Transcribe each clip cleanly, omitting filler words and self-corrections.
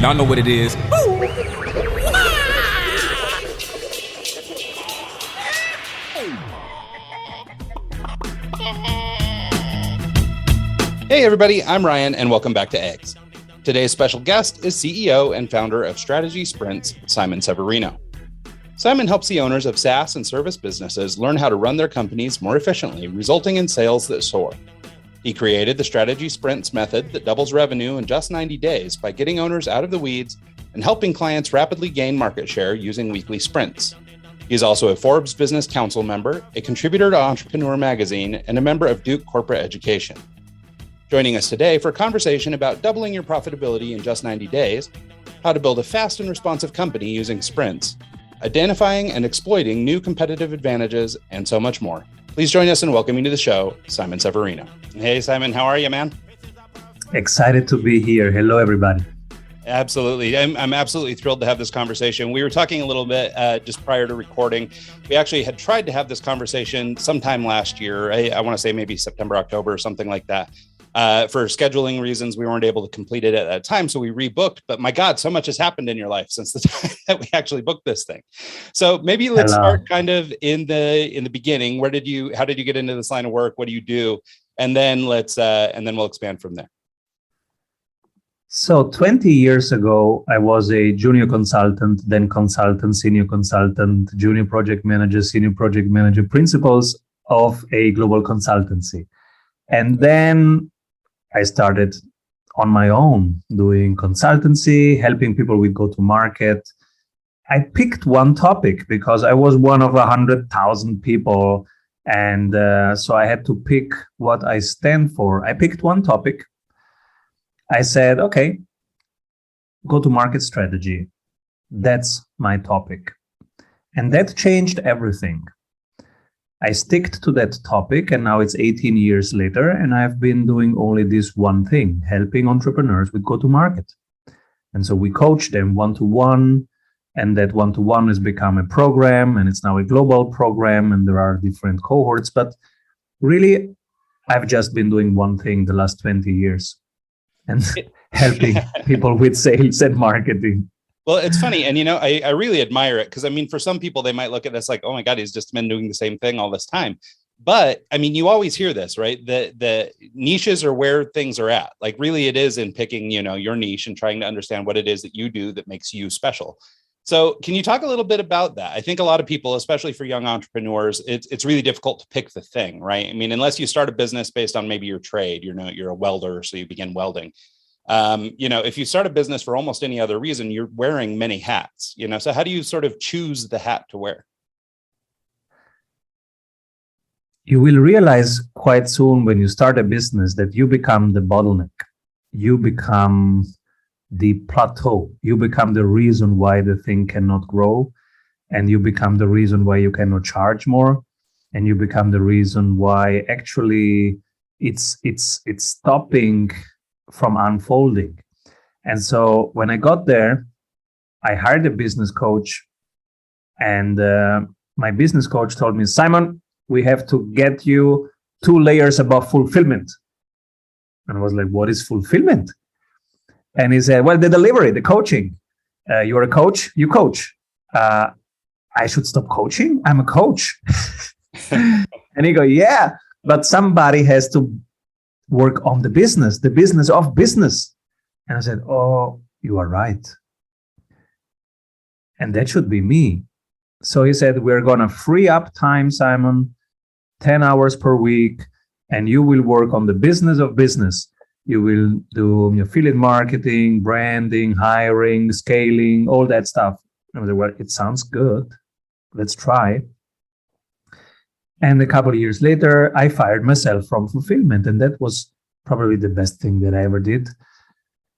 Y'all know what it is. Hey everybody, I'm Ryan and welcome back to Eggs. Today's special guest is CEO and founder of Strategy Sprints, Simon Severino. Simon helps the owners of SaaS and service businesses learn how to run their companies more efficiently, resulting in sales that soar. He created the Strategy Sprints method that doubles revenue in just 90 days by getting owners out of the weeds and helping clients rapidly gain market share using weekly sprints. He's also a Forbes Business Council member, a contributor to Entrepreneur Magazine, and a member of Duke Corporate Education. Joining us today for a conversation about doubling your profitability in just 90 days, how to build a fast and responsive company using sprints, identifying and exploiting new competitive advantages, and so much more. Please join us in welcoming to the show, Simon Severino. Hey, Simon, how are you, man? Excited to be here. Hello, everybody. Absolutely. I'm absolutely thrilled to have this conversation. We were talking a little bit just prior to recording. We actually had tried to have this conversation sometime last year. I want to say maybe September, October, or something like that. For scheduling reasons, we weren't able to complete it at that time, so we rebooked. But my God, so much has happened in your life since the time that we actually booked this thing. So maybe let's start kind of in the beginning. How did you get into this line of work? What do you do? And then we'll expand from there. So 20 years ago, I was a junior consultant, then consultant, senior consultant, junior project manager, senior project manager, principals of a global consultancy. And then I started on my own doing consultancy, helping people with go-to-market. I picked one topic because I was one of 100,000 people. And so I had to pick what I stand for. I picked one topic. I said, okay, go-to-market strategy. That's my topic. And that changed everything. I sticked to that topic, and now it's 18 years later, and I've been doing only this one thing, helping entrepreneurs with go-to-market. And so we coach them one-to-one, and that one-to-one has become a program, and it's now a global program, and there are different cohorts. But really, I've just been doing one thing the last 20 years, and helping people with sales and marketing. Well, it's funny. And, I really admire it because, for some people, they might look at this like, oh, my God, he's just been doing the same thing all this time. But, you always hear this, right? The niches are where things are at. Like, really, it is in picking, your niche and trying to understand what it is that you do that makes you special. So can you talk a little bit about that? I think a lot of people, especially for young entrepreneurs, it's really difficult to pick the thing, right? Unless you start a business based on maybe your trade, you're a welder, so you begin welding. If you start a business for almost any other reason, you're wearing many hats, so how do you sort of choose the hat to wear? You will realize quite soon when you start a business that you become the bottleneck. You become the plateau. You become the reason why the thing cannot grow, and you become the reason why you cannot charge more, and you become the reason why actually it's stopping from unfolding. And so when I got there, I hired a business coach, and my business coach told me, Simon, we have to get you 2 layers above fulfillment. And I was like, what is fulfillment? And he said, well, the delivery, the coaching. You're a coach, you coach. I should stop coaching? I'm a coach. And he go, yeah, but somebody has to work on the business of business. And I said, oh, you are right. And that should be me. So he said, we're going to free up time, Simon, 10 hours per week, and you will work on the business of business. You will do affiliate marketing, branding, hiring, scaling, all that stuff. And I said, well, it sounds good. Let's try. And a couple of years later, I fired myself from fulfillment. And that was probably the best thing that I ever did.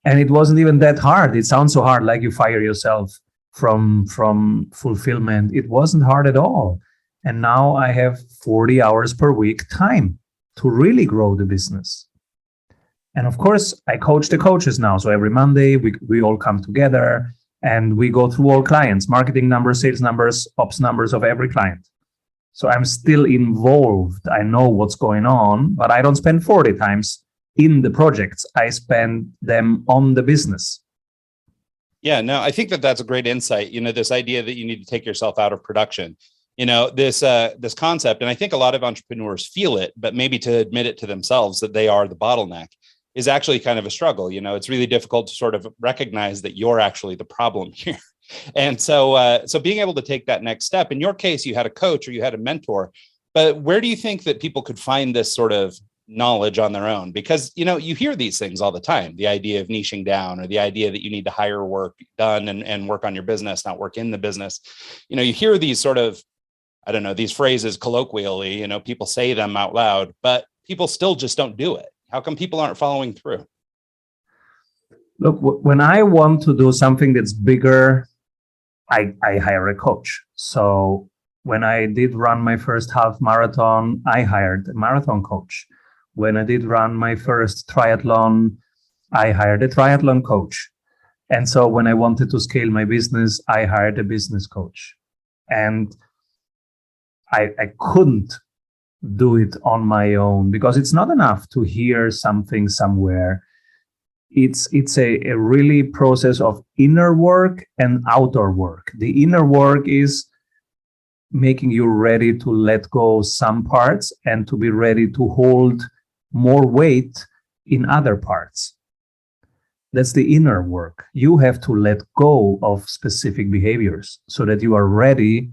And it wasn't even that hard. It sounds so hard, like you fire yourself from fulfillment. It wasn't hard at all. And now I have 40 hours per week time to really grow the business. And of course, I coach the coaches now. So every Monday, we all come together and we go through all clients, marketing numbers, sales numbers, ops numbers of every client. So I'm still involved. I know what's going on, but I don't spend 40 times in the projects. I spend them on the business. Yeah, no, I think that that's a great insight. This idea that you need to take yourself out of production, this concept. And I think a lot of entrepreneurs feel it, but maybe to admit it to themselves that they are the bottleneck is actually kind of a struggle. It's really difficult to sort of recognize that you're actually the problem here. And so being able to take that next step, in your case, you had a coach or you had a mentor, but where do you think that people could find this sort of knowledge on their own? Because, you hear these things all the time, the idea of niching down or the idea that you need to hire work done and work on your business, not work in the business. You hear these sort of, I don't know, these phrases colloquially, people say them out loud, but people still just don't do it. How come people aren't following through? Look, when I want to do something that's bigger, I hire a coach. So when I did run my first half marathon, I hired a marathon coach. When I did run my first triathlon, I hired a triathlon coach. And so when I wanted to scale my business, I hired a business coach. And I couldn't do it on my own because it's not enough to hear something somewhere. It's a really process of inner work and outer work. The inner work is making you ready to let go some parts and to be ready to hold more weight in other parts. That's the inner work. You have to let go of specific behaviors so that you are ready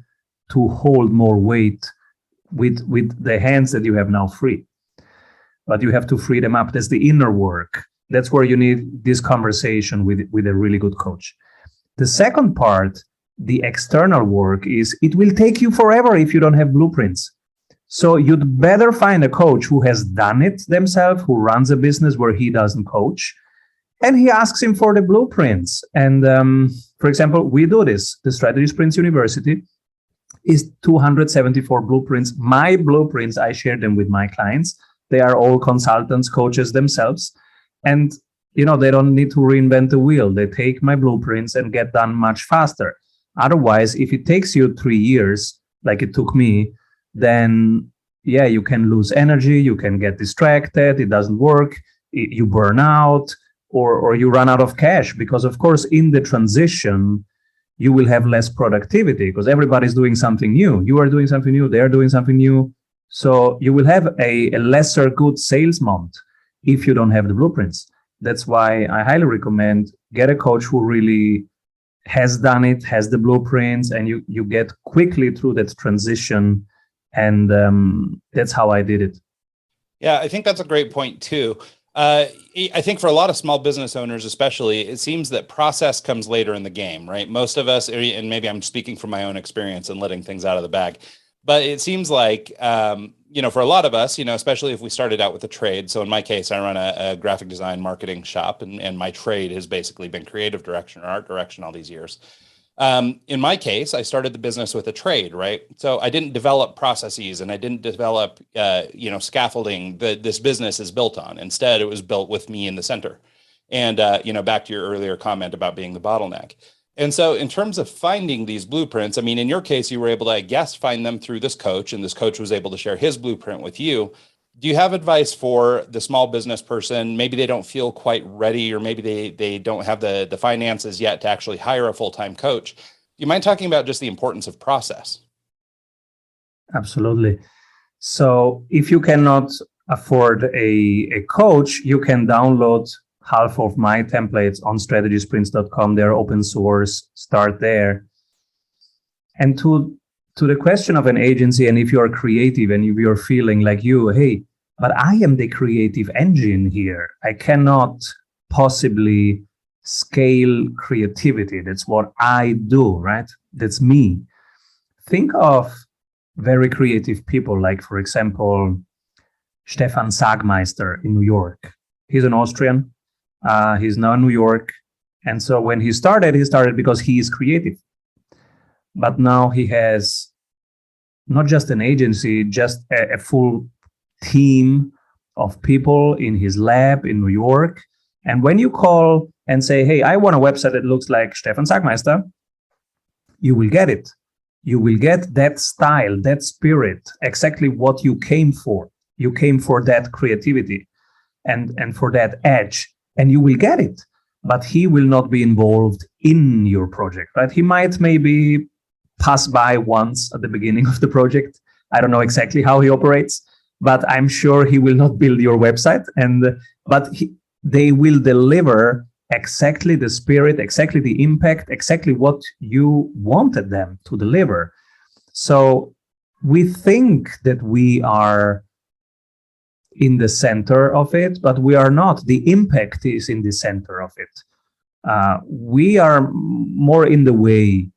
to hold more weight with the hands that you have now free. But you have to free them up. That's the inner work. That's where you need this conversation with a really good coach. The second part, the external work, is it will take you forever if you don't have blueprints. So you'd better find a coach who has done it themselves, who runs a business where he doesn't coach, and he asks him for the blueprints. And for example, we do this. The Strategy Sprints University is 274 blueprints. My blueprints, I share them with my clients. They are all consultants, coaches themselves. And, they don't need to reinvent the wheel. They take my blueprints and get done much faster. Otherwise, if it takes you 3 years, like it took me, then yeah, you can lose energy, you can get distracted, it doesn't work, you burn out, or you run out of cash. Because of course, in the transition, you will have less productivity because everybody's doing something new. You are doing something new, they're doing something new. So you will have a lesser good sales month if you don't have the blueprints. That's why I highly recommend get a coach who really has done it, has the blueprints, and you get quickly through that transition. And that's how I did it. Yeah, I think that's a great point too. I think for a lot of small business owners, especially, it seems that process comes later in the game, right? Most of us, and maybe I'm speaking from my own experience and letting things out of the bag, but it seems like, for a lot of us, especially if we started out with a trade. So in my case, I run a graphic design marketing shop, and my trade has basically been creative direction or art direction all these years. In my case, I started the business with a trade, right? So I didn't develop processes and I didn't develop, scaffolding that this business is built on. Instead, it was built with me in the center. And, back to your earlier comment about being the bottleneck. And so in terms of finding these blueprints, I mean, in your case, you were able to, I guess, find them through this coach, and this coach was able to share his blueprint with you. Do you have advice for the small business person? Maybe they don't feel quite ready, or maybe they don't have the finances yet to actually hire a full-time coach. Do you mind talking about just the importance of process? Absolutely. So if you cannot afford a coach, you can download half of my templates on strategysprints.com. They're open source. Start there. And to the question of an agency, and if you're creative and if you're feeling like hey, but I am the creative engine here. I cannot possibly scale creativity. That's what I do, right? That's me. Think of very creative people, like, for example, Stefan Sagmeister in New York. He's an Austrian. He's now in New York. And so when he started because he is creative. But now he has not just an agency, just a full team of people in his lab in New York. And when you call and say, hey, I want a website that looks like Stefan Sagmeister, you will get it. You will get that style, that spirit, exactly what you came for. You came for that creativity and for that edge, and you will get it. but he will not be involved in your project, right? He might maybe pass by once at the beginning of the project. I don't know exactly how he operates, but I'm sure he will not build your website. They will deliver exactly the spirit, exactly the impact, exactly what you wanted them to deliver. So we think that we are in the center of it, but we are not. The impact is in the center of it. We are more in the way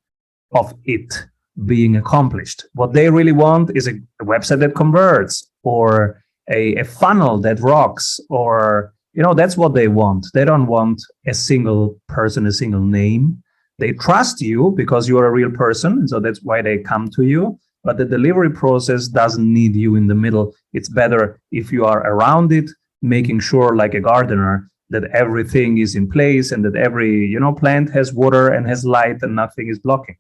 of it being accomplished. What they really want is a website that converts, or a funnel that rocks, or that's what they want. They don't want a single person, a single name. They trust you because you're a real person, and so that's why they come to you. But the delivery process doesn't need you in the middle. It's better if you are around it, making sure, like a gardener, that everything is in place and that every plant has water and has light and nothing is blocking.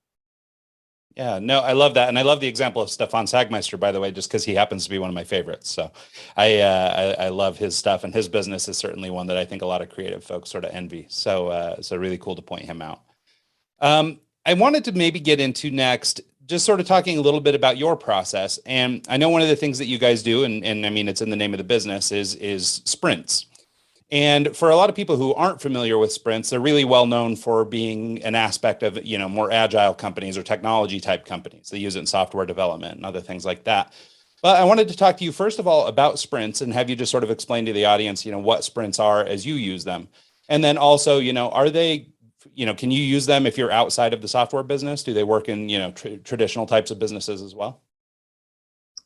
Yeah, no, I love that. And I love the example of Stefan Sagmeister, by the way, just because he happens to be one of my favorites. So I love his stuff, and his business is certainly one that I think a lot of creative folks sort of envy. So really cool to point him out. I wanted to maybe get into next, just sort of talking a little bit about your process. And I know one of the things that you guys do, and I mean, it's in the name of the business, is sprints. And for a lot of people who aren't familiar with sprints, they're really well known for being an aspect of, more agile companies or technology type companies. They use it in software development and other things like that. But I wanted to talk to you, first of all, about sprints and have you just sort of explain to the audience, what sprints are as you use them. And then also, are they, can you use them if you're outside of the software business? Do they work in, traditional types of businesses as well?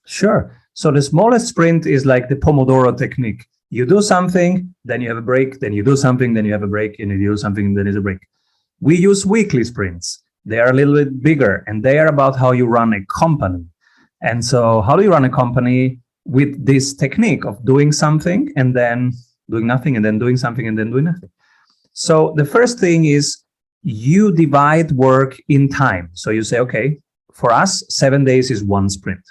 Sure. So the smallest sprint is like the Pomodoro technique. You do something, then you have a break, then you do something, then you have a break, and you do something, then there's a break. We use weekly sprints. They are a little bit bigger, and they are about how you run a company. And so how do you run a company with this technique of doing something and then doing nothing, and then doing something and then doing nothing? So the first thing is you divide work in time. So you say, okay, for us, 7 days is one sprint.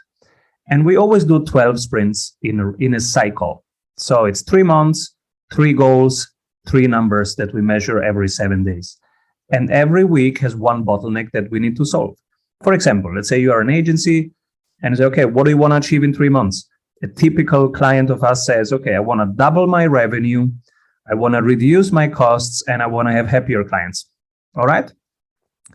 And we always do 12 sprints in a cycle. So it's 3 months, 3 goals, 3 numbers that we measure every 7 days. And every week has one bottleneck that we need to solve. For example, let's say you are an agency and say, okay, what do you want to achieve in 3 months? A typical client of us says, okay, I want to double my revenue, I want to reduce my costs, and I want to have happier clients. All right,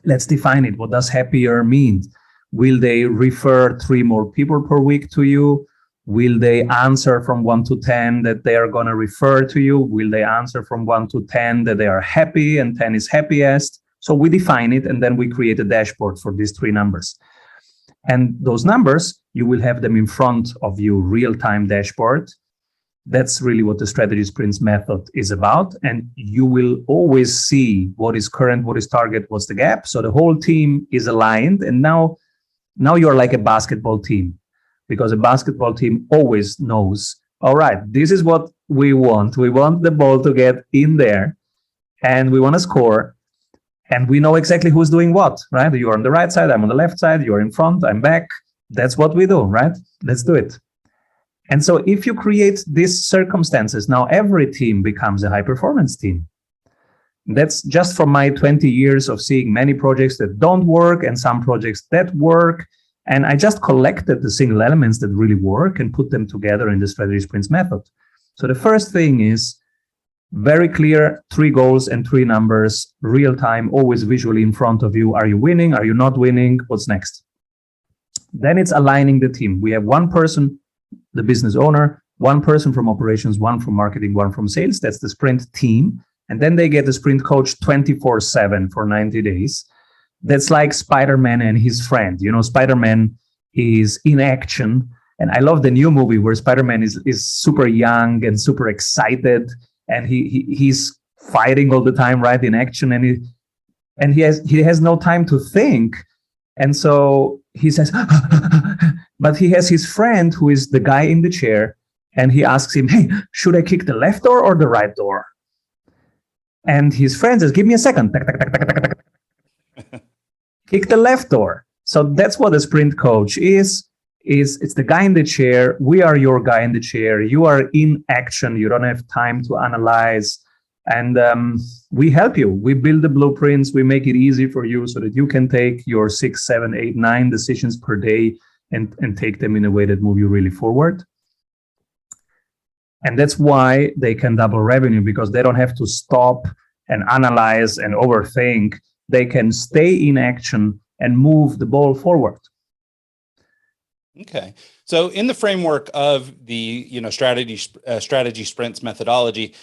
let's define it. What does happier mean? Will they refer 3 more people per week to you? Will they answer from 1 to 10 that they are going to refer to you? Will they answer from 1 to 10 that they are happy and 10 is happiest? So we define it, and then we create a dashboard for these 3 numbers. And those numbers, you will have them in front of you, real-time dashboard. That's really what the strategy sprints method is about. And you will always see what is current, what is target, what's the gap. So the whole team is aligned. And now you're like a basketball team, because a basketball team always knows, all right, this is what we want. We want the ball to get in there and we want to score. And we know exactly who's doing what, right? You're on the right side, I'm on the left side, you're in front, I'm back. That's what we do, right? Let's do it. And so if you create these circumstances, now every team becomes a high performance team. That's just from my 20 years of seeing many projects that don't work and some projects that work. And I just collected the single elements that really work and put them together in the strategy sprints method. So the first thing is very clear, 3 goals and 3 numbers, real time, always visually in front of you. Are you winning? Are you not winning? What's next? Then it's aligning the team. We have 1 person, the business owner, 1 person from operations, 1 from marketing, 1 from sales. That's the sprint team. And then they get the sprint coach 24/7 for 90 days. That's like Spider-Man and his friend. Spider-Man is in action. And I love the new movie where Spider-Man is super young and super excited. And he's fighting all the time, right, in action. And he has no time to think. And so he says, but he has his friend who is the guy in the chair. And he asks him, hey, should I kick the left door or the right door? And his friend says, give me a second. Kick the left door. So that's what a sprint coach is. It's the guy in the chair. We are your guy in the chair. You are in action. You don't have time to analyze. And we help you. We build the blueprints. We make it easy for you so that you can take your 6, 7, 8, 9 decisions per day and take them in a way that move you really forward. And that's why they can double revenue, because they don't have to stop and analyze and overthink. They can stay in action and move the ball forward. Okay. So in the framework of the, strategy sprints methodology,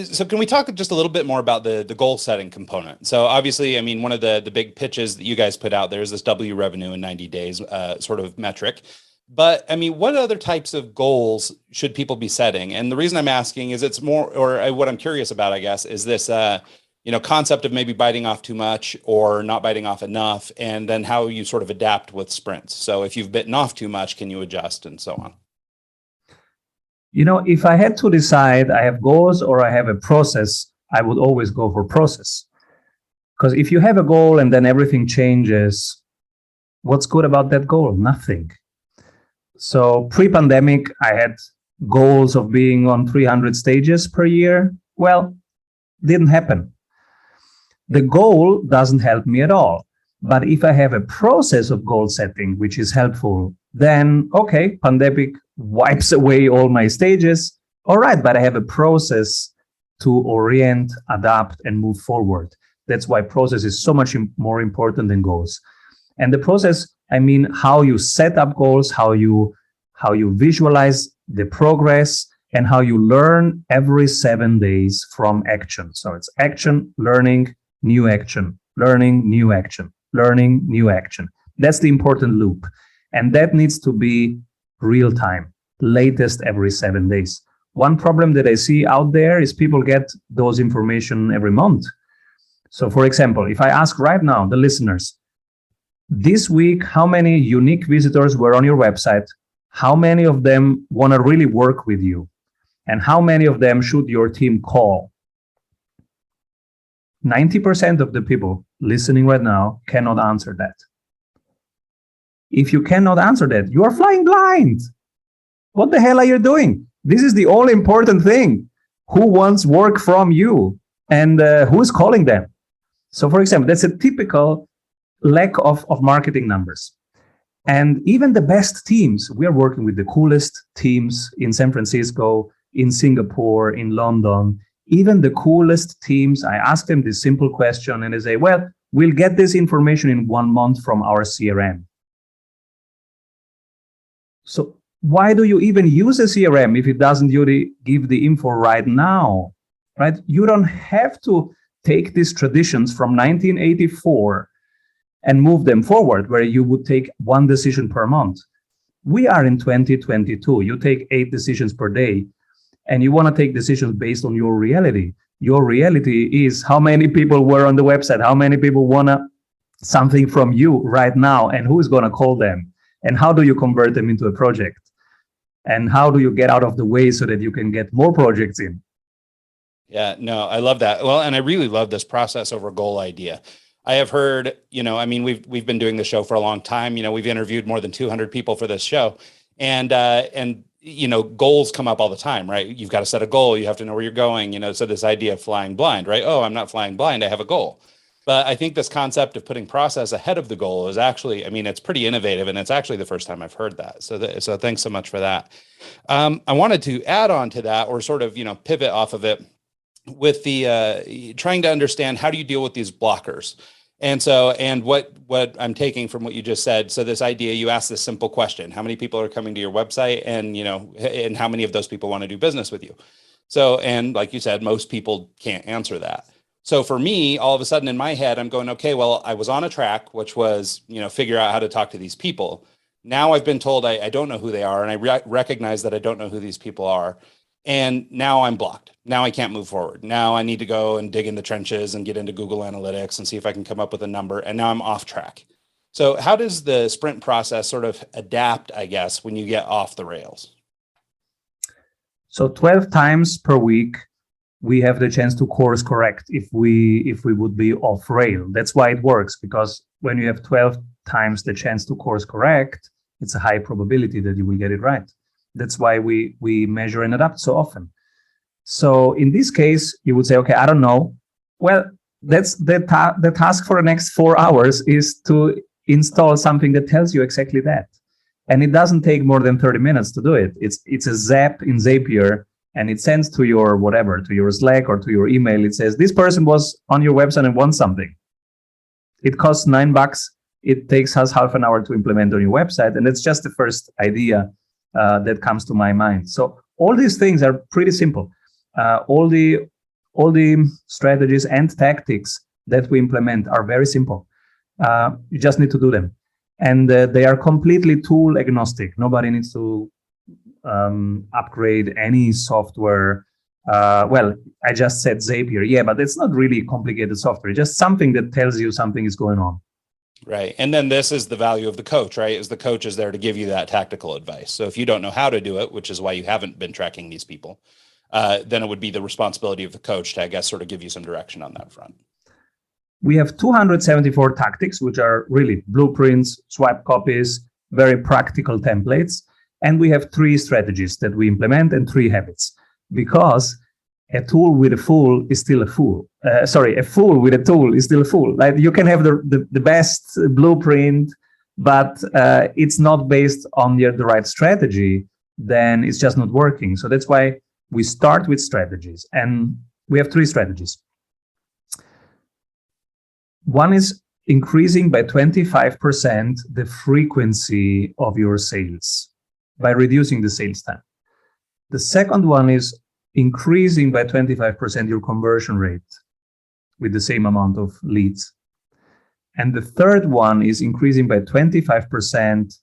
so can we talk just a little bit more about the goal setting component? So obviously, I mean, one of the big pitches that you guys put out there is this W revenue in 90 days sort of metric. But I mean, what other types of goals should people be setting? And the reason I'm asking is it's more, or what I'm curious about, I guess, is this, concept of maybe biting off too much or not biting off enough, and then how you sort of adapt with sprints. So if you've bitten off too much, can you adjust and so on? If I had to decide, I have goals or I have a process, I would always go for process. Because if you have a goal and then everything changes, what's good about that goal? Nothing. So pre-pandemic, I had goals of being on 300 stages per year. Well, didn't happen. The goal doesn't help me at all. But if I have a process of goal setting, which is helpful, then, okay, pandemic wipes away all my stages. All right, but I have a process to orient, adapt, and move forward. That's why process is so much more important than goals. And the process, I mean, how you set up goals, how you visualize the progress, and how you learn every 7 days from action. So it's action, learning, new action, learning, new action, learning, new action. That's the important loop. And that needs to be real time, latest every 7 days. One problem that I see out there is people get those information every month. So for example, if I ask right now the listeners, this week, how many unique visitors were on your website? How many of them want to really work with you? And how many of them should your team call? 90% of the people listening right now cannot answer that. If you cannot answer that, you are flying blind. What the hell are you doing? This is the all important thing. Who wants work from you? And who is calling them? So for example, that's a typical lack of marketing numbers. And even the best teams, we are working with the coolest teams in San Francisco, in Singapore, in London. Even the coolest teams, I ask them this simple question and they say, well, we'll get this information in 1 month from our CRM. So why do you even use a CRM if it doesn't give the info right now, right? You don't have to take these traditions from 1984 and move them forward, where you would take 1 decision per month. We are in 2022. You take 8 decisions per day, and you want to take decisions based on your reality. Your reality is how many people were on the website, how many people want something from you right now, and who is going to call them, and how do you convert them into a project, and how do you get out of the way so that you can get more projects in. Yeah, no, I love that. Well, and I really love this process over goal idea. I have heard, we've been doing the show for a long time. We've interviewed more than 200 people for this show, and goals come up all the time, right? You've got to set a goal. You have to know where you're going, so this idea of flying blind, right? Oh, I'm not flying blind. I have a goal. But I think this concept of putting process ahead of the goal is actually, it's pretty innovative, and it's actually the first time I've heard that. So thanks so much for that. I wanted to add on to that, or sort of, pivot off of it with the trying to understand, how do you deal with these blockers? And what I'm taking from what you just said. So this idea, you ask this simple question: how many people are coming to your website, and how many of those people want to do business with you? So, and like you said, most people can't answer that. So for me, all of a sudden in my head, I'm going, okay, well, I was on a track, which was, figure out how to talk to these people. Now I've been told I don't know who they are, and I recognize that I don't know who these people are. And now I'm blocked. Now I can't move forward. Now I need to go and dig in the trenches and get into Google Analytics and see if I can come up with a number. And now I'm off track. So how does the sprint process sort of adapt, I guess, when you get off the rails? So 12 times per week, we have the chance to course correct if we would be off rail. That's why it works, because when you have 12 times the chance to course correct, it's a high probability that you will get it right. That's why we measure and adapt so often. So in this case, you would say, okay, I don't know. Well, that's the task for the next 4 hours is to install something that tells you exactly that. And it doesn't take more than 30 minutes to do it. It's a zap in Zapier, and it sends to your whatever, to your Slack or to your email. It says, this person was on your website and wants something. It costs $9. It takes us half an hour to implement on your website. And it's just the first idea that comes to my mind. So all these things are pretty simple. All the strategies and tactics that we implement are very simple. You just need to do them. And they are completely tool agnostic. Nobody needs to upgrade any software. Well, I just said Zapier. Yeah, but it's not really complicated software. It's just something that tells you something is going on. Right. And then this is the value of the coach, right? Is the coach is there to give you that tactical advice. So if you don't know how to do it, which is why you haven't been tracking these people, then it would be the responsibility of the coach to, I guess, sort of give you some direction on that front. We have 274 tactics, which are really blueprints, swipe copies, very practical templates. And we have 3 strategies that we implement and 3 habits, because a tool with a fool is still a fool. A fool with a tool is still a fool. Like, you can have the best blueprint, but it's not based on the right strategy, then it's just not working. So that's why we start with strategies, and we have 3 strategies. One is increasing by 25% the frequency of your sales by reducing the sales time. The second one is increasing by 25% your conversion rate with the same amount of leads. And the third one is increasing by 25%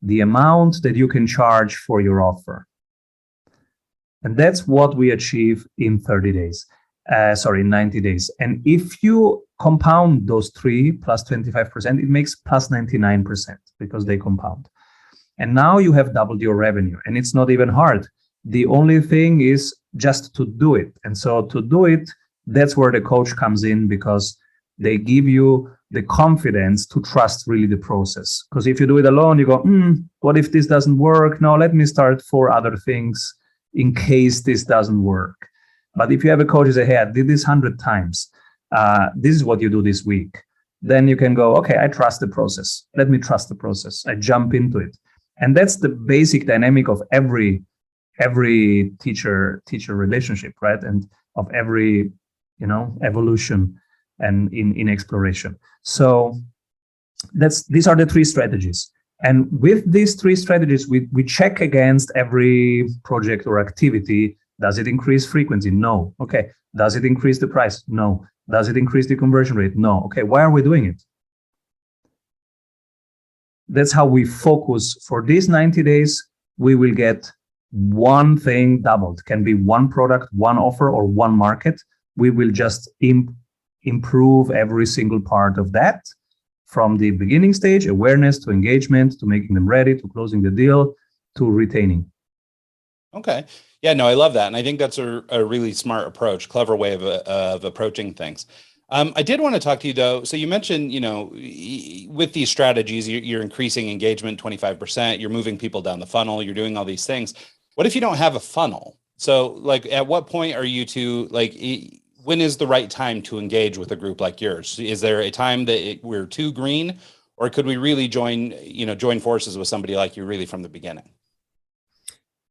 the amount that you can charge for your offer. And that's what we achieve in 90 days. And if you compound those 3 plus 25%, it makes plus 99% because they compound. And now you have doubled your revenue, and it's not even hard. The only thing is just to do it. And so to do it, that's where the coach comes in, because they give you the confidence to trust really the process. Because if you do it alone, you go, what if this doesn't work? No, let me start 4 other things in case this doesn't work. But if you have a coach who says, hey, I did this 100 times, this is what you do this week, then you can go, okay, I trust the process. Let me trust the process. I jump into it. And that's the basic dynamic of every teacher relationship, right? And of every, evolution and in exploration. So these are the 3 strategies. And with these 3 strategies, we check against every project or activity. Does it increase frequency? No. Okay. Does it increase the price? No. Does it increase the conversion rate? No. Okay. Why are we doing it? That's how we focus. For these 90 days, we will get one thing doubled. Can be one product, one offer, or one market. We will just improve every single part of that, from the beginning stage, awareness, to engagement, to making them ready, to closing the deal, to retaining. Okay. Yeah, no, I love that. And I think that's a really smart approach, clever way of approaching things. I did want to talk to you though. So you mentioned, with these strategies, you're increasing engagement 25%, you're moving people down the funnel, you're doing all these things. What if you don't have a funnel? So like, at what point are you when is the right time to engage with a group like yours? Is there a time that we're too green, or could we really join forces with somebody like you really from the beginning?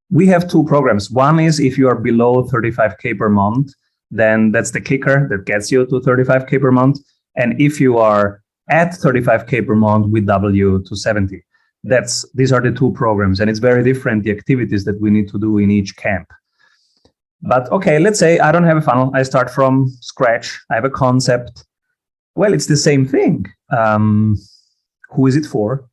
We have 2 programs. One is if you are below 35K per month, then that's the kicker that gets you to 35K per month. And if you are at 35K per month, we double you to 70. These are the 2 programs, and it's very different, the activities that we need to do in each camp. But okay, let's say I don't have a funnel. I start from scratch. I have a concept. Well, it's the same thing. Who is it for?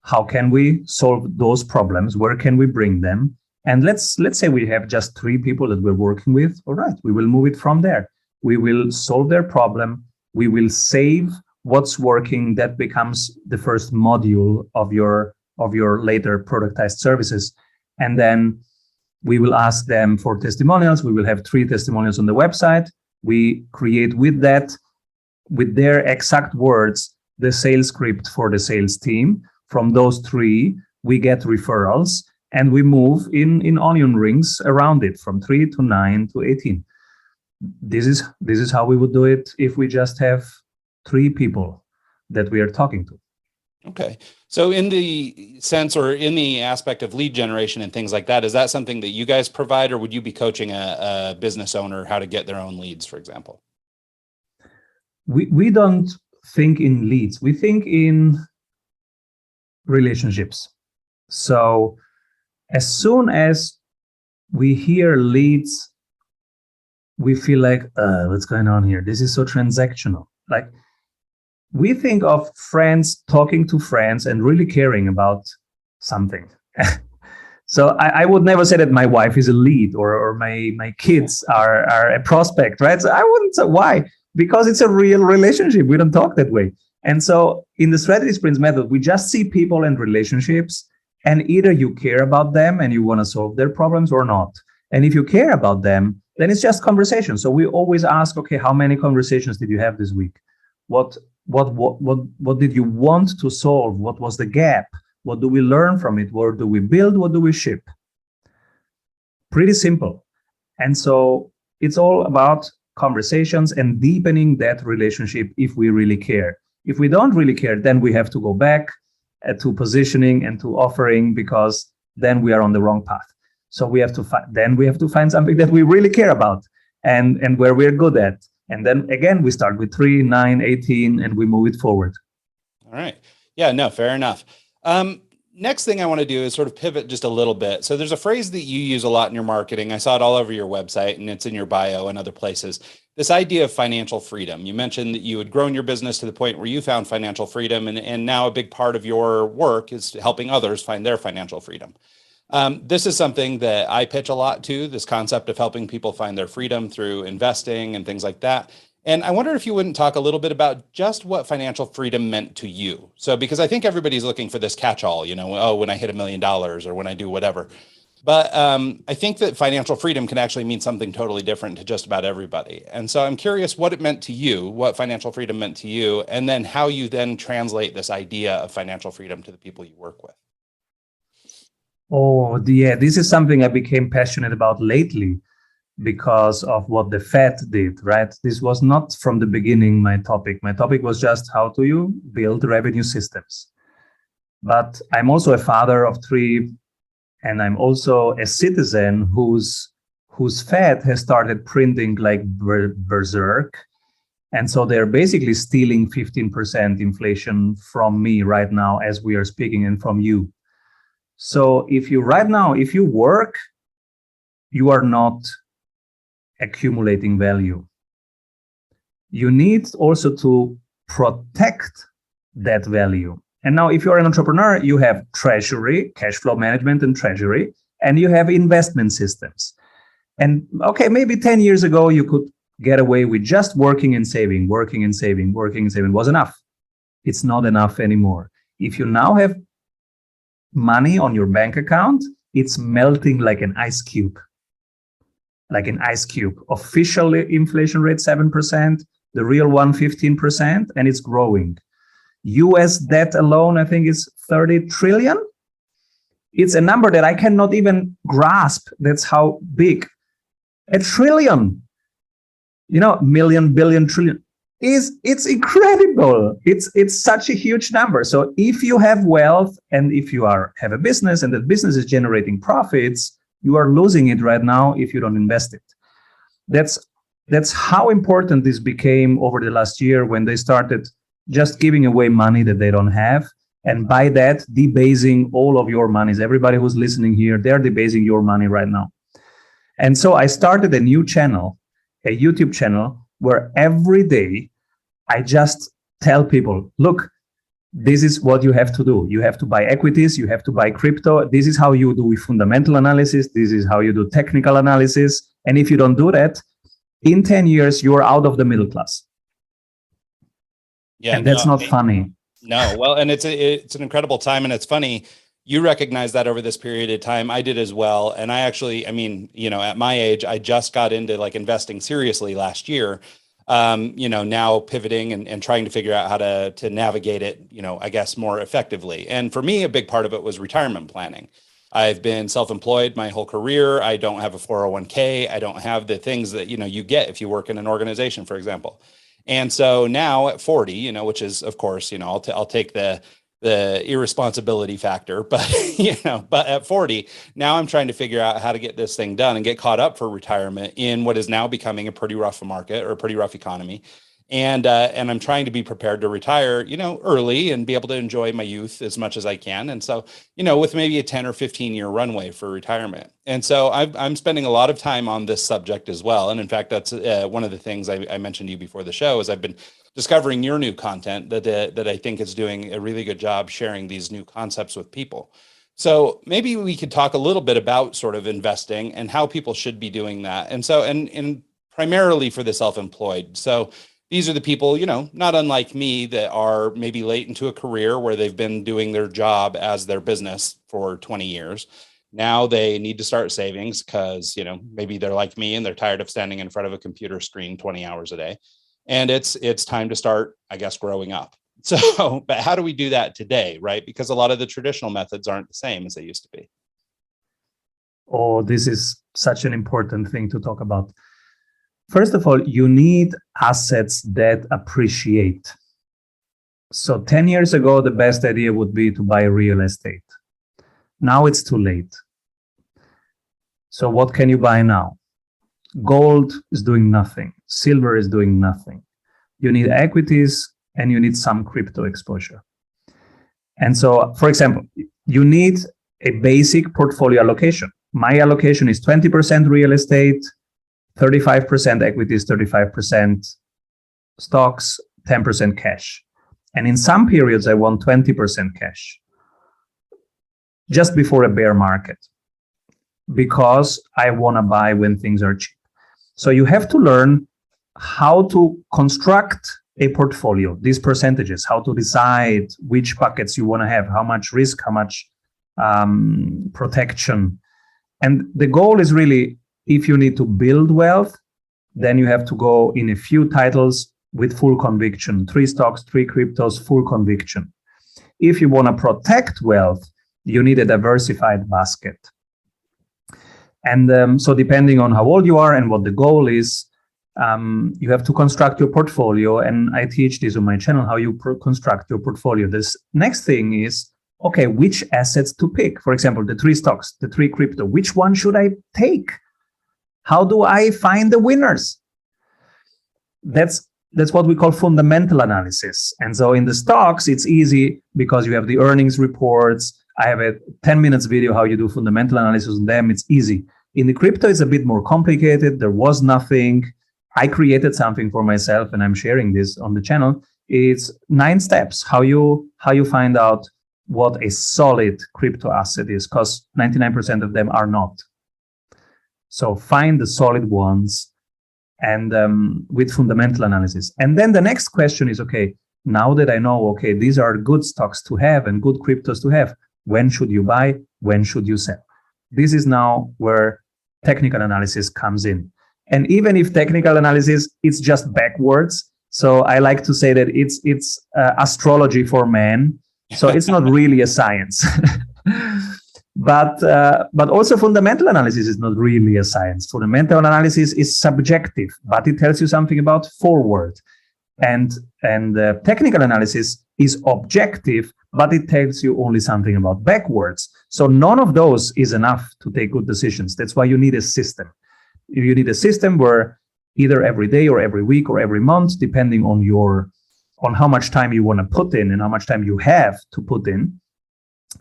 How can we solve those problems? Where can we bring them? And let's say we have just 3 people that we're working with. All right, we will move it from there. We will solve their problem. We will save what's working. That becomes the first module of your later productized services. And then we will ask them for testimonials. We will have 3 testimonials on the website. We create with their exact words, the sales script for the sales team. From those 3, we get referrals. And we move in onion rings around it from 3 to 9 to 18. This is how we would do it if we just have 3 people that we are talking to. Okay. So in the sense or in the aspect of lead generation and things like that, is that something that you guys provide, or would you be coaching a business owner how to get their own leads, for example? We don't think in leads. We think in relationships. So as soon as we hear leads, we feel like, what's going on here? This is so transactional. Like, we think of friends talking to friends and really caring about something. So I would never say that my wife is a lead or my kids are a prospect, right? So I wouldn't say why, because it's a real relationship. We don't talk that way. And so in the strategy sprints method, we just see people and relationships, and either you care about them and you want to solve their problems or not. And if you care about them, then it's just conversation. So we always ask, okay, how many conversations did you have this week? What did you want to solve? What was the gap? What do we learn from it? What do we build? What do we ship? Pretty simple. And so it's all about conversations and deepening that relationship if we really care. If we don't really care, then we have to go back to positioning and to offering, because then we are on the wrong path. So we have to find something that we really care about and where we're good at. And then again, we start with 3, 9, 18, and we move it forward. All right. Yeah, no, fair enough. Next thing I want to do is sort of pivot just a little bit. So there's a phrase that you use a lot in your marketing. I saw it all over your website, and it's in your bio and other places. This idea of financial freedom. You mentioned that you had grown your business to the point where you found financial freedom, and now a big part of your work is helping others find their financial freedom. This is something that I pitch a lot to, this concept of helping people find their freedom through investing and things like that. And I wonder if you wouldn't talk a little bit about just what financial freedom meant to you. So, because I think everybody's looking for this catch-all, oh, when I hit $1 million or when I do whatever. But I think that financial freedom can actually mean something totally different to just about everybody. And so I'm curious what it meant to you, what financial freedom meant to you, and then how you then translate this idea of financial freedom to the people you work with. Oh, yeah, this is something I became passionate about lately because of what the Fed did, right? This was not from the beginning my topic. My topic was just how do you build revenue systems. But I'm also a father of 3, and I'm also a citizen whose Fed has started printing like berserk. And so they're basically stealing 15% inflation from me right now as we are speaking, and from you. So if you work, you are not accumulating value. You need also to protect that value. And now if you're an entrepreneur, you have treasury, cash flow management and treasury, and you have investment systems. And okay, maybe 10 years ago, you could get away with just working and saving was enough. It's not enough anymore. If you now have money on your bank account, it's melting like an ice cube. Official inflation rate 7%, the real one 15%, and it's growing. US debt alone, I think, is 30 trillion. It's a number that I cannot even grasp. That's how big. A trillion, million, billion, trillion. It's incredible. It's such a huge number. So if you have wealth and if you have a business and that business is generating profits, you are losing it right now if you don't invest it. That's how important this became over the last year when they started just giving away money that they don't have. And by that, debasing all of your monies. Everybody who's listening here, they're debasing your money right now. And so I started a new channel, a YouTube channel, where every day I just tell people, look, this is what you have to do. You have to buy equities. You have to buy crypto. This is how you do fundamental analysis. This is how you do technical analysis. And if you don't do that, in 10 years, you are out of the middle class. Yeah, and that's not funny. No, well, and it's an incredible time. And it's funny, you recognize that over this period of time. I did as well. And I actually, at my age, I just got into like investing seriously last year. Now pivoting and trying to figure out how to navigate it, I guess more effectively. And for me, a big part of it was retirement planning. I've been self-employed my whole career. I don't have a 401k. I don't have the things that, you get if you work in an organization, for example. And so now at 40, which is, of course, I'll take the irresponsibility factor, but, but at 40, now I'm trying to figure out how to get this thing done and get caught up for retirement in what is now becoming a pretty rough market or a pretty rough economy. And I'm trying to be prepared to retire, early and be able to enjoy my youth as much as I can. And so, with maybe a 10 or 15 year runway for retirement. And so I'm spending a lot of time on this subject as well. And in fact, that's one of the things I mentioned to you before the show is I've been discovering your new content that I think is doing a really good job sharing these new concepts with people. So maybe we could talk a little bit about sort of investing and how people should be doing that. And so, and primarily for the self-employed. So these are the people, not unlike me, that are maybe late into a career where they've been doing their job as their business for 20 years. Now they need to start savings because, maybe they're like me and they're tired of standing in front of a computer screen 20 hours a day. And it's time to start, I guess, growing up. So, but how do we do that today, right? Because a lot of the traditional methods aren't the same as they used to be. Oh, this is such an important thing to talk about. First of all, you need assets that appreciate. So 10 years ago, the best idea would be to buy real estate. Now it's too late. So what can you buy now? Gold is doing nothing. Silver is doing nothing. You need equities and you need some crypto exposure. And so, for example, you need a basic portfolio allocation. My allocation is 20% real estate, 35% equities, 35% stocks, 10% cash. And in some periods, I want 20% cash just before a bear market because I want to buy when things are cheap. So you have to learn how to construct a portfolio, these percentages, how to decide which buckets you want to have, how much risk, how much protection. And the goal is really, if you need to build wealth, then you have to go in a few titles with full conviction, 3 stocks, 3 cryptos, full conviction. If you want to protect wealth, you need a diversified basket. And so depending on how old you are and what the goal is, you have to construct your portfolio. And I teach this on my channel, how you construct your portfolio. This next thing is, okay, which assets to pick? For example, the 3 stocks, the 3 crypto, which one should I take? How do I find the winners? That's what we call fundamental analysis. And so in the stocks, it's easy because you have the earnings reports. I have a 10 minutes video how you do fundamental analysis on them. It's easy. In the crypto, it's a bit more complicated. There was nothing. I created something for myself and I'm sharing this on the channel. It's 9 steps, how you find out what a solid crypto asset is, because 99% of them are not. So find the solid ones and with fundamental analysis. And then the next question is, okay, now that I know, okay, these are good stocks to have and good cryptos to have, when should you buy? When should you sell? This is now where technical analysis comes in. And even if technical analysis, it's just backwards. So I like to say that it's astrology for men. So it's not really a science. But also fundamental analysis is not really a science. Fundamental analysis is subjective, but it tells you something about forward. And technical analysis is objective, but it tells you only something about backwards. So none of those is enough to take good decisions. That's why you need a system. You need a system where either every day or every week or every month, depending on how much time you want to put in and how much time you have to put in.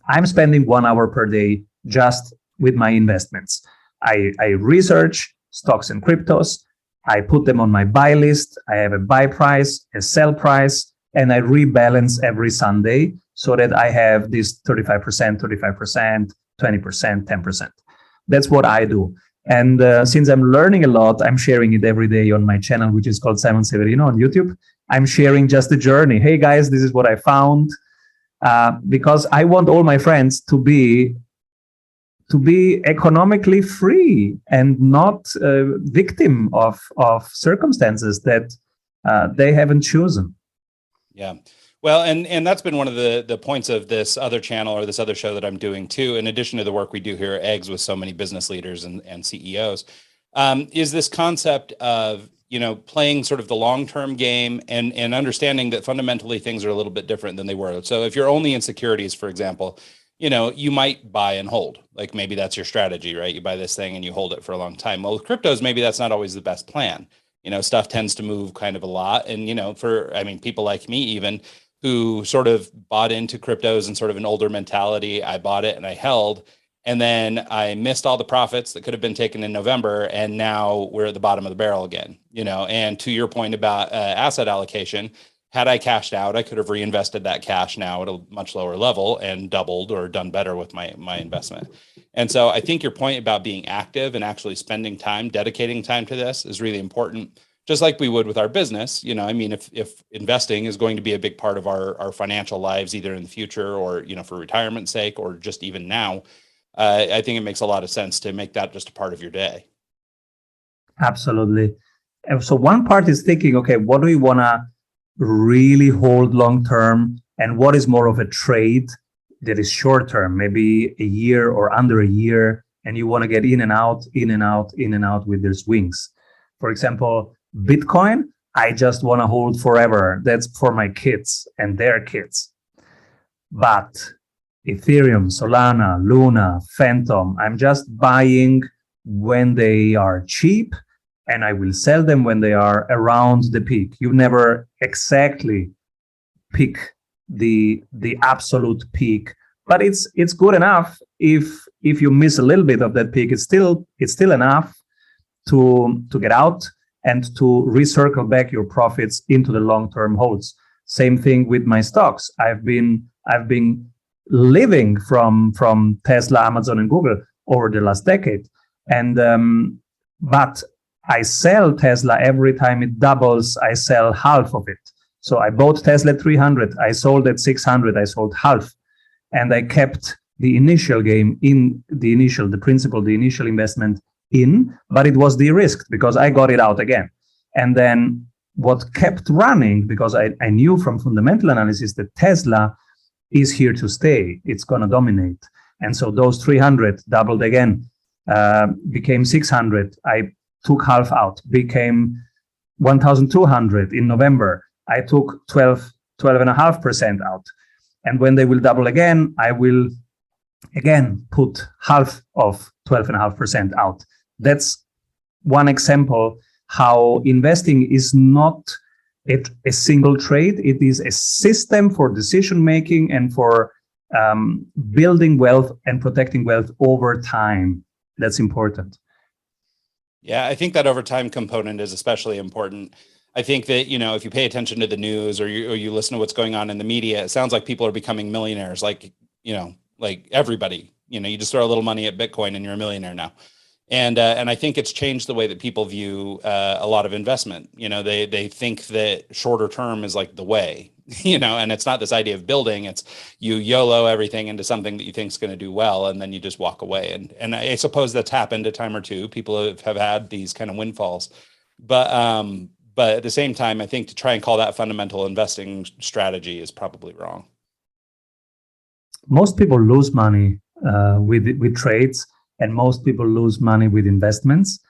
I'm spending 1 hour per day just with my investments. I research stocks and cryptos. I put them on my buy list. I have a buy price, a sell price, and I rebalance every Sunday so that I have this 35%, 20%, 10%. That's what I do. And since I'm learning a lot, I'm sharing it every day on my channel, which is called Simon Severino on YouTube. I'm sharing just the journey. Hey guys, this is what I found. Because I want all my friends to be economically free and not victim of circumstances that they haven't chosen. Yeah. Well, and that's been one of the points of this other channel or this other show that I'm doing too, in addition to the work we do here at Eggs with so many business leaders and CEOs, is this concept of, playing sort of the long-term game and understanding that fundamentally things are a little bit different than they were. So if you're only in securities, for example, you might buy and hold, like maybe that's your strategy, right? You buy this thing and you hold it for a long time. Well, with cryptos, maybe that's not always the best plan. Stuff tends to move kind of a lot. And, people like me even, who sort of bought into cryptos and sort of an older mentality. I bought it and I held, and then I missed all the profits that could have been taken in November. And now we're at the bottom of the barrel again, and to your point about asset allocation, had I cashed out, I could have reinvested that cash now at a much lower level and doubled or done better with my investment. And so I think your point about being active and actually spending time, dedicating time to this is really important. Just like we would with our business, if investing is going to be a big part of our financial lives, either in the future or, for retirement's sake, or just even now, I think it makes a lot of sense to make that just a part of your day. Absolutely. And so one part is thinking, okay, what do we want to really hold long term, and what is more of a trade that is short term, maybe a year or under a year, and you want to get in and out, in and out, in and out with their swings. For example, Bitcoin, I just want to hold forever. That's for my kids and their kids. But Ethereum, Solana, Luna, Phantom, I'm just buying when they are cheap, and I will sell them when they are around the peak. You never exactly pick the absolute peak, but it's good enough. If you miss a little bit of that peak, it's still enough to get out and to recircle back your profits into the long-term holds. Same thing with my stocks. I've been living from Tesla, Amazon, and Google over the last decade, and but I sell Tesla every time it doubles. I sell half of it. So I bought Tesla at 300. I sold at 600. I sold half, and I kept the initial game in the initial investment in, but it was de-risked because I got it out again. And then what kept running, because I knew from fundamental analysis that Tesla is here to stay. It's going to dominate. And so those 300 doubled again, became 600. I took half out, became 1,200 in November. I took 12.5% out. And when they will double again, I will again put half of 12.5% out. That's one example how investing is not a single trade. It is a system for decision making and for building wealth and protecting wealth over time. That's important. Yeah, I think that over time component is especially important. I think that, if you pay attention to the news or you listen to what's going on in the media, it sounds like people are becoming millionaires, like everybody, you just throw a little money at Bitcoin and you're a millionaire now. And I think it's changed the way that people view a lot of investment. They think that shorter term is like the way, and it's not this idea of building. It's you YOLO everything into something that you think is going to do well, and then you just walk away. And I suppose that's happened a time or two. People have had these kind of windfalls, but at the same time, I think to try and call that fundamental investing strategy is probably wrong. Most people lose money with trades. And most people lose money with investments.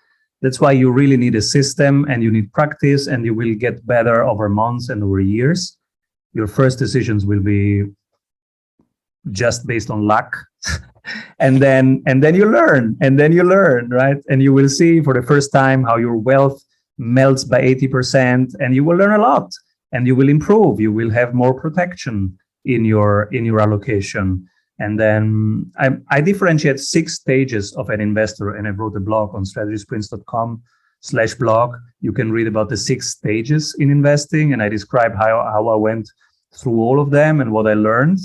That's why you really need a system and you need practice, and you will get better over months and over years. Your first decisions will be just based on luck. and then you learn, right? And you will see for the first time how your wealth melts by 80%, and you will learn a lot, and you will improve. You will have more protection in your allocation. And then I differentiate 6 stages of an investor, and I wrote a blog on strategysprints.com/blog. You can read about the 6 stages in investing, and I describe how I went through all of them and what I learned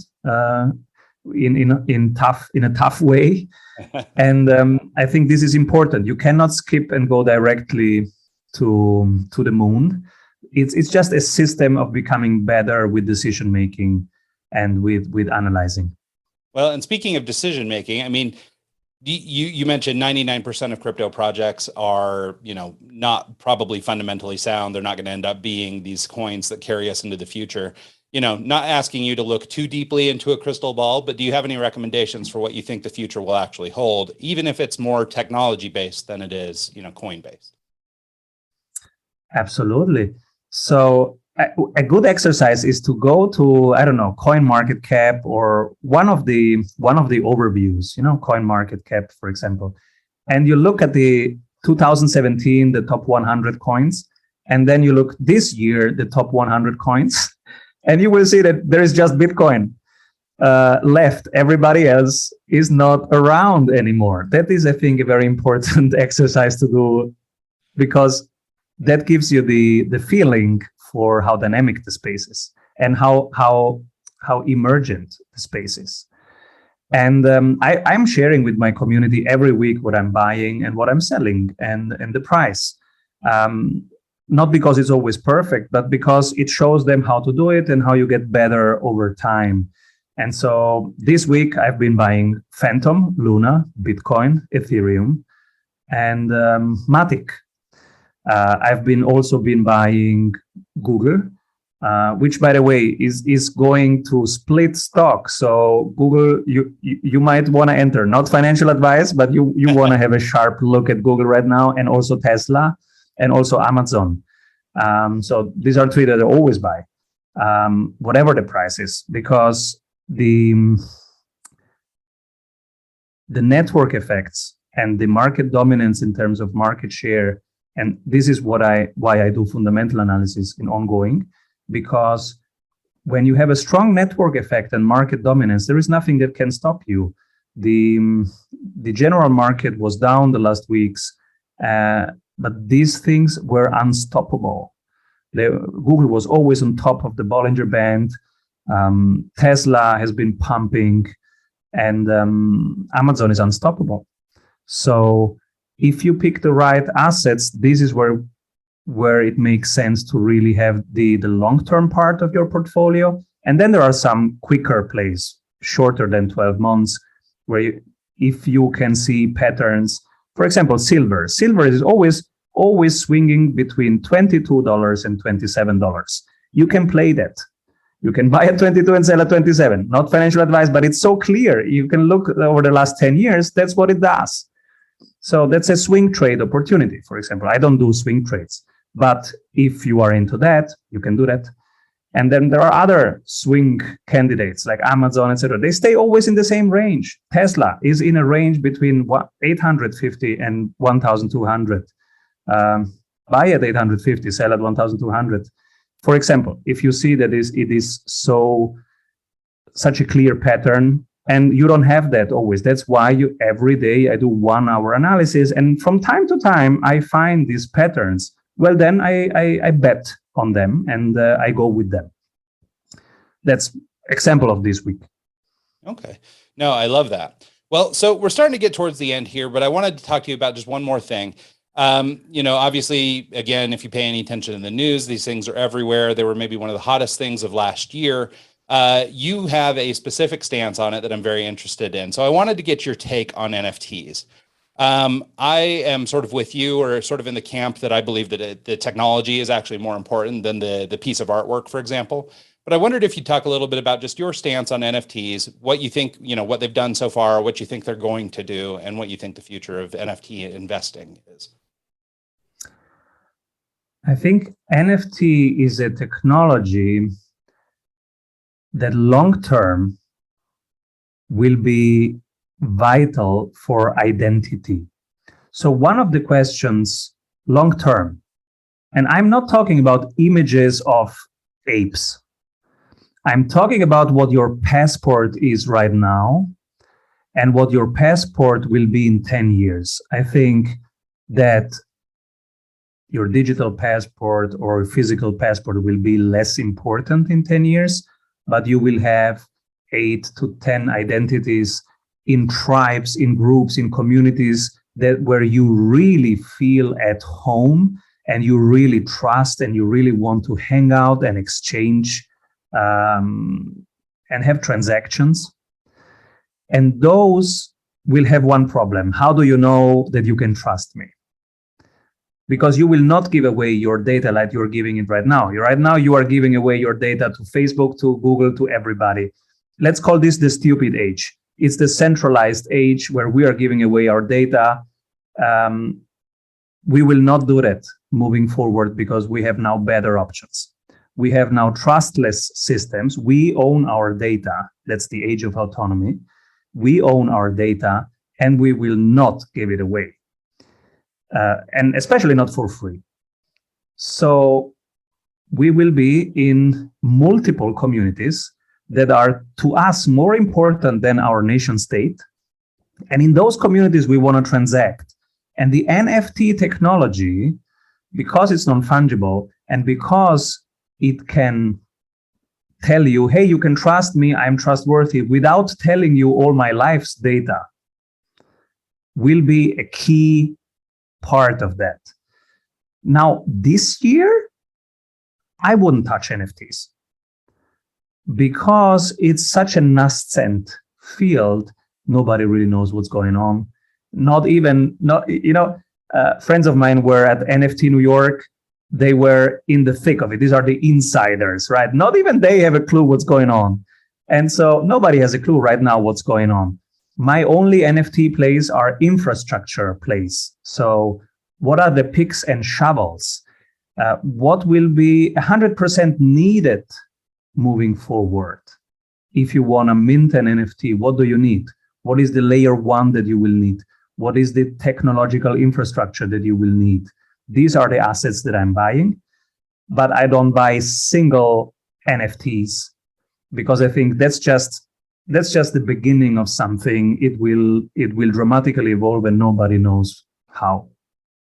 in a tough way. And I think this is important. You cannot skip and go directly to the moon. It's just a system of becoming better with decision making and with analyzing. Well, and speaking of decision making, I mean, you mentioned 99% of crypto projects are, not probably fundamentally sound. They're not going to end up being these coins that carry us into the future. not asking you to look too deeply into a crystal ball, but do you have any recommendations for what you think the future will actually hold, even if it's more technology based than it is, coin based? Absolutely. So a good exercise is to go to, I don't know, Coin Market Cap or one of the overviews, Coin Market Cap, for example, and you look at the 2017, the top 100 coins, and then you look this year, the top 100 coins, and you will see that there is just Bitcoin left. Everybody else is not around anymore. That is, I think, a very important exercise to do, because that gives you the feeling for how dynamic the space is and how emergent the space is. And I'm sharing with my community every week what I'm buying and what I'm selling and the price. Not because it's always perfect, but because it shows them how to do it and how you get better over time. And so this week I've been buying Phantom, Luna, Bitcoin, Ethereum, and Matic. I've also been buying Google, which, by the way, is going to split stock. So Google, you might want to enter. Not financial advice, but you want to have a sharp look at Google right now, and also Tesla, and also Amazon. So these are three that I always buy, whatever the price is, because the network effects and the market dominance in terms of market share. And this is why I do fundamental analysis in ongoing, because when you have a strong network effect and market dominance, there is nothing that can stop you. The general market was down the last weeks, but these things were unstoppable. Google was always on top of the Bollinger Band. Tesla has been pumping, and Amazon is unstoppable. So if you pick the right assets, this is where it makes sense to really have the long-term part of your portfolio. And then there are some quicker plays, shorter than 12 months, where if you can see patterns. For example, silver. Silver is always swinging between $22 and $27. You can play that. You can buy at 22 and sell at 27. Not financial advice, but it's so clear. You can look over the last 10 years. That's what it does. So that's a swing trade opportunity, for example. I don't do swing trades, but if you are into that, you can do that. And then there are other swing candidates like Amazon, etc. They stay always in the same range. Tesla is in a range between 850 and 1,200. Buy at 850, sell at 1,200. For example, if you see that it is such a clear pattern, and you don't have that always. That's why every day I do 1 hour analysis. And from time to time, I find these patterns. Well, then I bet on them and I go with them. That's example of this week. Okay. No, I love that. Well, so we're starting to get towards the end here, but I wanted to talk to you about just one more thing. Obviously, again, if you pay any attention to the news, these things are everywhere. They were maybe one of the hottest things of last year. You have a specific stance on it that I'm very interested in. So I wanted to get your take on NFTs. I am sort of with you, or sort of in the camp that I believe that the technology is actually more important than the piece of artwork, for example. But I wondered if you'd talk a little bit about just your stance on NFTs, what you think, what they've done so far, what you think they're going to do, and what you think the future of NFT investing is. I think NFT is a technology that long-term will be vital for identity. So one of the questions long-term, and I'm not talking about images of apes. I'm talking about what your passport is right now and what your passport will be in 10 years. I think that your digital passport or physical passport will be less important in 10 years. But you will have 8 to 10 identities in tribes, in groups, in communities where you really feel at home and you really trust and you really want to hang out and exchange and have transactions. And those will have one problem. How do you know that you can trust me? because you will not give away your data like you're giving it right now. Right now, you are giving away your data to Facebook, to Google, to everybody. Let's call this the stupid age. It's the centralized age where we are giving away our data. We will not do that moving forward because we have now better options. We have now trustless systems. We own our data. That's the age of autonomy. We own our data and we will not give it away. And especially not for free. So we will be in multiple communities that are to us more important than our nation state. And in those communities, we want to transact. And the NFT technology, because it's non-fungible and because it can tell you, hey, you can trust me, I'm trustworthy, without telling you all my life's data, will be a key part of that. Now, this year, I wouldn't touch NFTs because it's such a nascent field. Nobody really knows what's going on. Friends of mine were at NFT New York. They were in the thick of it. These are the insiders, right? Not even they have a clue what's going on. And so nobody has a clue right now what's going on. My only NFT plays are infrastructure plays. So what are the picks and shovels? What will be 100% needed moving forward? If you want to mint an NFT, what do you need? What is the layer one that you will need? What is the technological infrastructure that you will need? These are the assets that I'm buying, but I don't buy single NFTs because I think that's just the beginning of something. It will dramatically evolve and nobody knows how.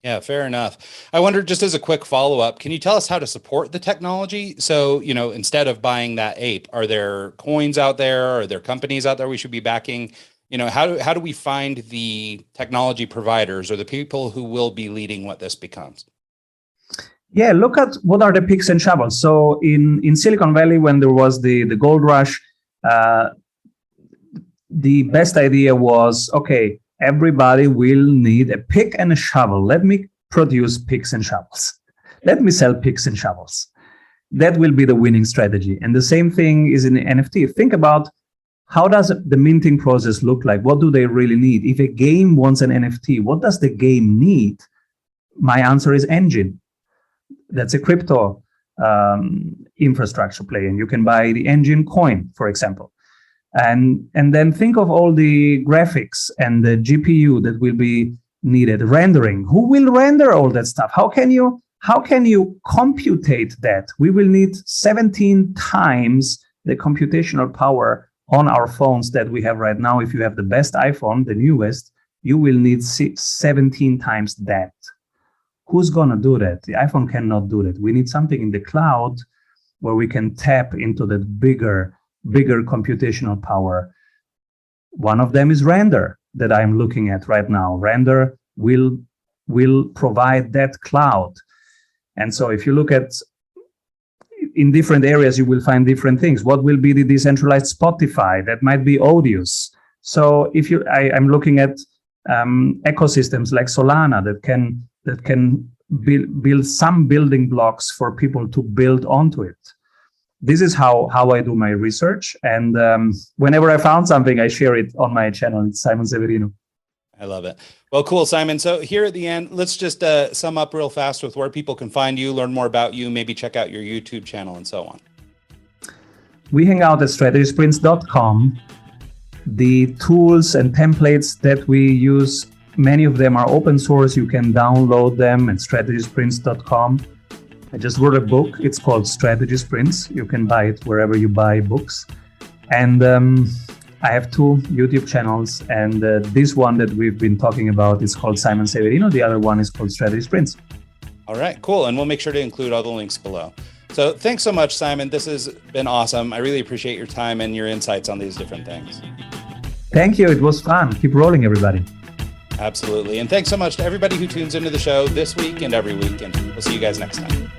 Yeah, fair enough. I wonder, just as a quick follow-up, can you tell us how to support the technology? So, instead of buying that ape, are there coins out there? Are there companies out there we should be backing? How do we find the technology providers or the people who will be leading what this becomes? Yeah, look at what are the picks and shovels. So in Silicon Valley, when there was the gold rush, the best idea was, okay, everybody will need a pick and a shovel. Let me produce picks and shovels. Let me sell picks and shovels. That will be the winning strategy. And the same thing is in the NFT. Think about, how does the minting process look like? What do they really need? If a game wants an NFT, what does the game need? My answer is engine. That's a crypto infrastructure play, and you can buy the engine coin, for example. And then think of all the graphics and the GPU that will be needed. Rendering. Who will render all that stuff? How can you computate that? We will need 17 times the computational power on our phones that we have right now. If you have the best iPhone, the newest, you will need 17 times that. Who's going to do that? The iPhone cannot do that. We need something in the cloud where we can tap into that bigger computational power. One of them is render that I'm looking at right now. Render will provide that cloud. And so if you look at in different areas, you will find different things. What will be the decentralized Spotify? That might be Audius. So if I'm looking at ecosystems like Solana that can build some building blocks for people to build onto it. This is how I do my research. And whenever I found something, I share it on my channel. It's Simon Severino. I love it. Well, cool, Simon. So here at the end, let's just sum up real fast with where people can find you, learn more about you, maybe check out your YouTube channel and so on. We hang out at strategysprints.com. The tools and templates that we use, many of them are open source. You can download them at strategysprints.com. I just wrote a book. It's called Strategy Sprints. You can buy it wherever you buy books. And I have 2 YouTube channels, and this one that we've been talking about is called Simon Severino. The other one is called Strategy Sprints. All right, cool. And we'll make sure to include all the links below. So thanks so much, Simon. This has been awesome. I really appreciate your time and your insights on these different things. Thank you. It was fun. Keep rolling, everybody. Absolutely. And thanks so much to everybody who tunes into the show this week and every week. And we'll see you guys next time.